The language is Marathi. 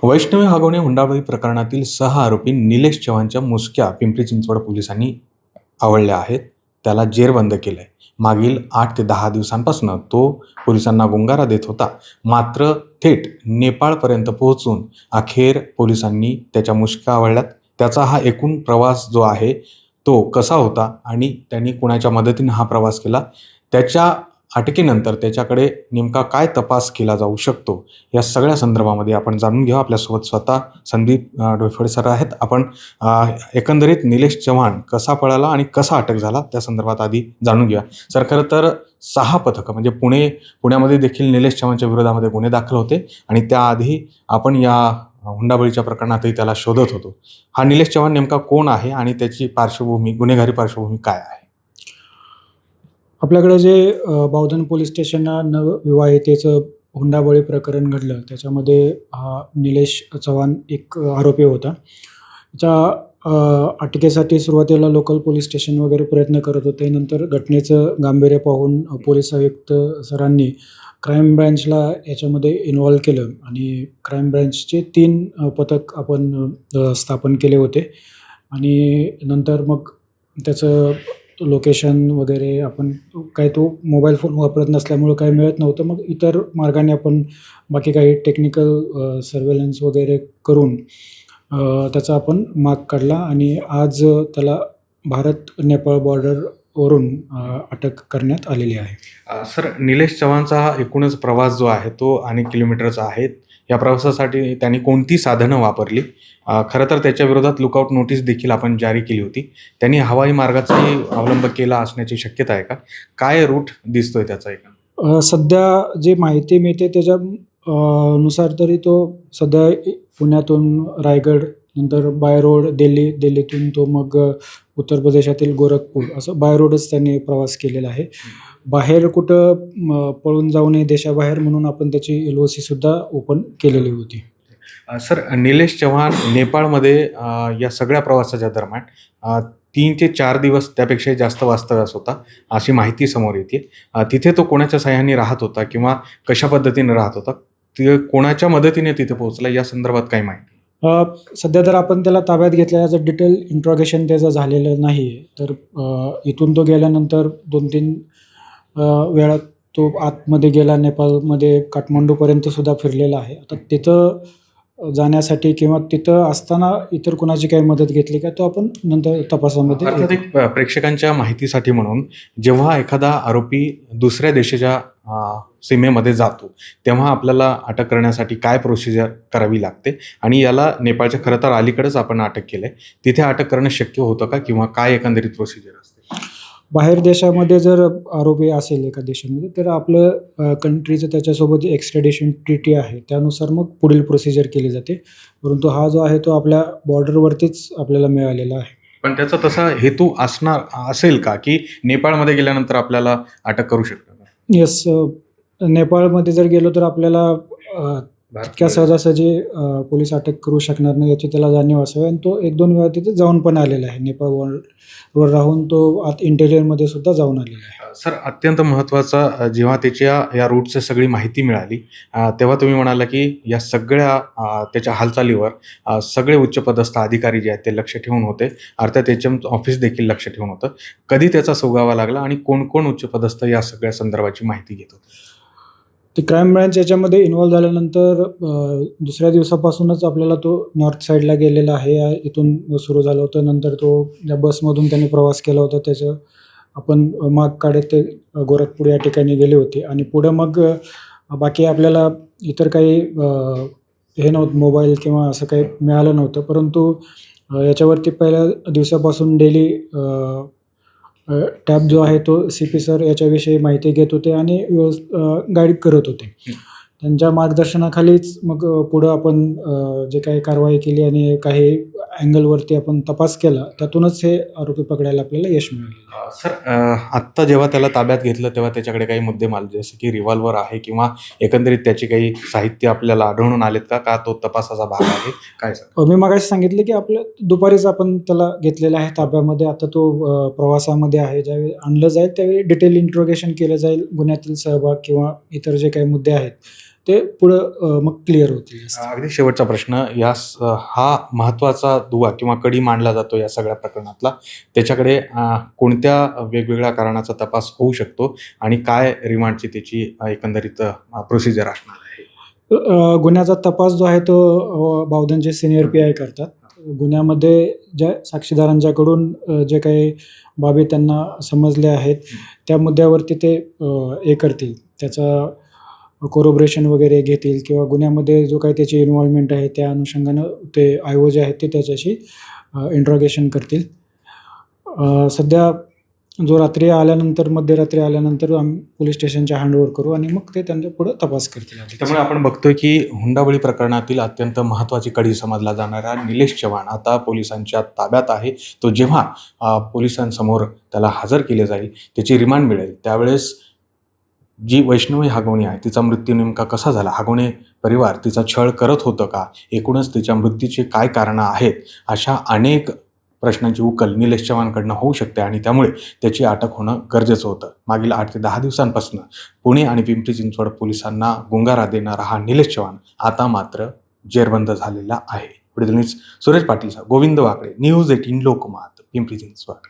वैष्णवी हगवणे हुंडाबळी प्रकरणातील 6 आरोपी निलेश चव्हाणच्या मुसक्या पिंपरी चिंचवड पोलिसांनी आवळल्या आहेत. त्याला जेरबंद केलंय. मागील 8 ते 10 दिवसांपासून तो पोलिसांना गुंगारा देत होता. मात्र थेट नेपाळपर्यंत पोहोचून अखेर पोलिसांनी त्याच्या मुसक्या आवळल्यात. त्याचा हा एकूण प्रवास जो आहे तो कसा होता आणि त्यांनी कुणाच्या मदतीने हा प्रवास केला, त्याच्या अटकेनंतर त्याच्याकडे नेमका काय तपास केला जाऊ शकतो, या सगळ्या संदर्भामध्ये आपण जाणून घेऊ. आपल्यासोबत स्वतः संदीप डोईफोडे सर आहेत. आपण एकंदरीत निलेश चव्हाण कसा पळाला आणि कसा अटक झाला त्या संदर्भात आधी जाणून घेऊया. सर, खरं तर 6 पथकं म्हणजे पुण्यामध्ये देखील निलेश चव्हाणच्या विरोधामध्ये गुन्हे दाखल होते आणि त्याआधी आपण या हुंडाबळीच्या प्रकरणातही त्याला शोधत होतो. हा निलेश चव्हाण नेमका कोण आहे आणि त्याची पार्श्वभूमी, गुन्हेगारी पार्श्वभूमी काय आहे? आपल्याकडे जे बावधन पोलीस स्टेशनला नवविवाहितेचं हुंडाबळी प्रकरण घडलं, त्याच्यामध्ये हा निलेश चव्हाण एक आरोपी होता. त्याच्या अटकेसाठी सुरुवातीला लोकल पोलीस स्टेशन वगैरे प्रयत्न करत होते. नंतर घटनेचं गांभीर्य पाहून पोलीस आयुक्त सरांनी क्राईम ब्रँचला याच्यामध्ये इन्व्हॉल्व केलं आणि क्राईम ब्रँचचे 3 पथक आपण स्थापन केले होते आणि नंतर मग त्याचं लोकेशन वगैरे आपण काय, तो मोबाईल फोन वापरत नसल्यामुळं काही मिळत नव्हतं. मग इतर मार्गाने आपण बाकी काही टेक्निकल सर्वेलन्स वगैरे करून त्याचा आपण माग काढला आणि आज त्याला भारत नेपाळ बॉर्डरवरून अटक करण्यात आलेली आहे. सर, निलेश चव्हाणचा हा एकूणच प्रवास जो आहे तो अनेक किलोमीटरचा आहे. या प्रवासासाठी त्यांनी कोणती साधनं वापरली? खरं तर त्याच्या विरोधात लुकआउट नोटीस देखील आपण जारी केली होती. त्यांनी हवाई मार्गाचाही अवलंब केला असण्याची शक्यता आहे का? काय रूट दिसतोय त्याचा एका? सध्या जी माहिती मिळते त्याच्या नुसार तरी तो सध्या पुण्यातून रायगड, नंतर बाय रोड दिल्ली, दिल्लीतून तो मग उत्तर प्रदेशातील गोरखपूर, असं बाय रोडच त्यांनी प्रवास केलेला आहे. बाहेर कुठं पळून जाऊ नये देशाबाहेर म्हणून आपण त्याची LOC सुद्धा ओपन केलेली होती. सर, निलेश चव्हाण नेपाळमध्ये या सगळ्या प्रवासाच्या दरम्यान 3 ते 4 दिवस त्यापेक्षाही जास्त वास्तव्यास होता, अशी माहिती समोर येते. तिथे तो कोणाच्या साहाय्याने राहत होता किंवा कशा पद्धतीने राहत होता? ते कोणाच्या मदतीने तिथे पोहोचला, या संदर्भात काही माहिती? सध्या तर आपण त्याला ताब्यात घेतल्याचं डिटेल इंट्रॉगेशन त्याचं झालेलं नाही आहे. तर इथून तो गेल्यानंतर 2-3 वेळा तो आतमध्ये गेला. नेपाळमध्ये काठमांडूपर्यंत सुद्धा फिरलेला आहे. आता तिथं जाण्यासाठी किंवा तिथं असताना इतर कुणाची काही मदत घेतली का, तो आपण नंतर तपासामध्ये अर्थात एक प्रेक्षकांच्या माहितीसाठी म्हणून, जेव्हा एखादा आरोपी दुसऱ्या देशाच्या सीमेमध्ये जातो तेव्हा आपल्याला अटक करण्यासाठी काय प्रोसिजर करावी लागते आणि याला नेपाळच्या खरं तर अलीकडेच आपण अटक केलंय, तिथे अटक करणं शक्य होतं का किंवा काय एकंदरीत प्रोसिजर असते? बाहेर देशामध्ये जर आरोपी असेल एका देशामध्ये, तर आपलं कंट्रीचं त्याच्यासोबत जे एक्स्ट्रॅडिशन ट्रीटी आहे त्यानुसार मग पुढील प्रोसिजर केली जाते. परंतु हा जो आहे तो आपल्या बॉर्डरवरतीच आपल्याला मिळालेला आहे. पण त्याचा तसा हेतू असेल का की नेपाळमध्ये गेल्यानंतर आपल्याला अटक करू शकतो का? येस, नेपाळमध्ये जर गेलो तर आपल्याला इतक्या सहजासहजी पोलीस अटक करू शकणार नाही याची त्याला जाणीव असावी आणि तो 1-2 वेळा तिथे जाऊन पण आलेला आहे. नेपाळवर राहून तो आत इंटेरियरमध्ये सुद्धा जाऊन आलेला आहे. सर, अत्यंत महत्त्वाचा, जेव्हा त्याच्या या रूटची सगळी माहिती मिळाली तेव्हा तुम्ही म्हणाला की या सगळ्या त्याच्या हालचालीवर सगळे उच्चपदस्थ अधिकारी जे आहेत ते लक्ष ठेवून होते, अर्थात HM ऑफिस देखील लक्ष ठेवून होतं. कधी त्याचा सुगावा लागला आणि कोण कोण उच्चपदस्थ या सगळ्या संदर्भाची माहिती घेत होते? ते क्राईम ब्रँच याच्यामध्ये इन्व्हॉल्व झाल्यानंतर दुसऱ्या दिवसापासूनच आपल्याला तो नॉर्थ साईडला गेलेला आहे. इथून सुरू झालं होतं. नंतर तो ज्या बसमधून त्यांनी प्रवास केला होता त्याचं आपण माग काढत ते गोरखपूर या ठिकाणी गेले होते आणि पुढं मग बाकी आपल्याला इतर काही हे नव्हतं, मोबाईल किंवा असं काही मिळालं नव्हतं. परंतु याच्यावरती पहिल्या दिवसापासून डेली टॅब जो आहे तो CP सर याच्याविषयी माहिती घेत होते आणि गाईड करत होते. त्यांच्या मार्गदर्शनाखालीच मग पुढं आपण जे काही कारवाई केली आणि काही अँगलवरती आपण तपास केला, त्यातूनच हे आरोपी पकडायला आपल्याला यश मिळालं. सर, आत्ता जेव्हा त्याला ताब्यात घेतलं तेव्हा त्याच्याकडे काही मुद्देमाल जसं की रिव्हॉल्वर आहे किंवा एकंदरीत त्याचे काही साहित्य आपल्याला आढळून आलेत का तो तपासाचा भाग आहे काय? सर, मी मगाशी सांगितलं की आपलं दुपारीच आपण त्याला घेतलेलं आहे ताब्यामध्ये. आता तो प्रवासामध्ये आहे. ज्यावेळी आणलं जाईल त्यावेळी डिटेल इंट्रोगेशन केलं जाईल. गुन्ह्यातील सहभाग किंवा इतर जे काही मुद्दे आहेत ते पुढं मग क्लिअर होतील. अगदी शेवटचा प्रश्न, हा महत्त्वाचा दुवा किंवा कडी मांडला जातो या सगळ्या प्रकरणातला. त्याच्याकडे कोणत्या वेगवेगळ्या कारणाचा तपास होऊ शकतो आणि काय रिमांडची त्याची एकंदरीत प्रोसिजर असणार आहे? गुन्ह्याचा तपास जो आहे तो बावधनचे सिनियर पी-आय करतात. गुन्ह्यामध्ये ज्या साक्षीदारांच्याकडून जे काही बाबी त्यांना समजल्या आहेत, त्या मुद्द्यावरती ते हे करतील. त्याचा कोरोबरेशन वगैरे घेतील किंवा गुन्ह्यामध्ये जो काही त्याची इन्व्हॉल्वमेंट आहे, त्या अनुषंगानं ते आय-ओ जे आहेत ते त्याच्याशी इंट्रॉगेशन करतील. सध्या जो रात्री आल्यानंतर, मध्यरात्री आल्यानंतर आम्ही पोलीस स्टेशनच्या हँडओव्हर करू आणि मग ते त्यांच्या पुढं तपास करतील. त्यामुळे आपण बघतोय की हुंडाबळी प्रकरणातील अत्यंत महत्त्वाची कडी समजला जाणारा निलेश चव्हाण आता पोलिसांच्या ताब्यात आहे. तो जेव्हा पोलिसांसमोर त्याला हजर केले जाईल, त्याची रिमांड मिळेल, त्यावेळेस जी वैष्णवी हागवणे आहे, तिचा मृत्यू नेमका कसा झाला, हागवणे परिवार तिचा छळ करत होतं का, एकूणच तिच्या मृत्यूची काय कारणं आहेत, अशा अनेक प्रश्नांची उकल निलेश चव्हाणकडनं होऊ शकते आणि त्यामुळे त्याची अटक होणं गरजेचं होतं. मागील 8 ते 10 दिवसांपासून पुणे आणि पिंपरी चिंचवड पोलिसांना गुंगारा देणारा हा निलेश चव्हाण आता मात्र जेरबंद झालेला आहे. पुढील न्यूज सुरेश पाटील, गोविंद वाकडे, न्यूज 18 लोकमत, पिंपरी चिंचवड.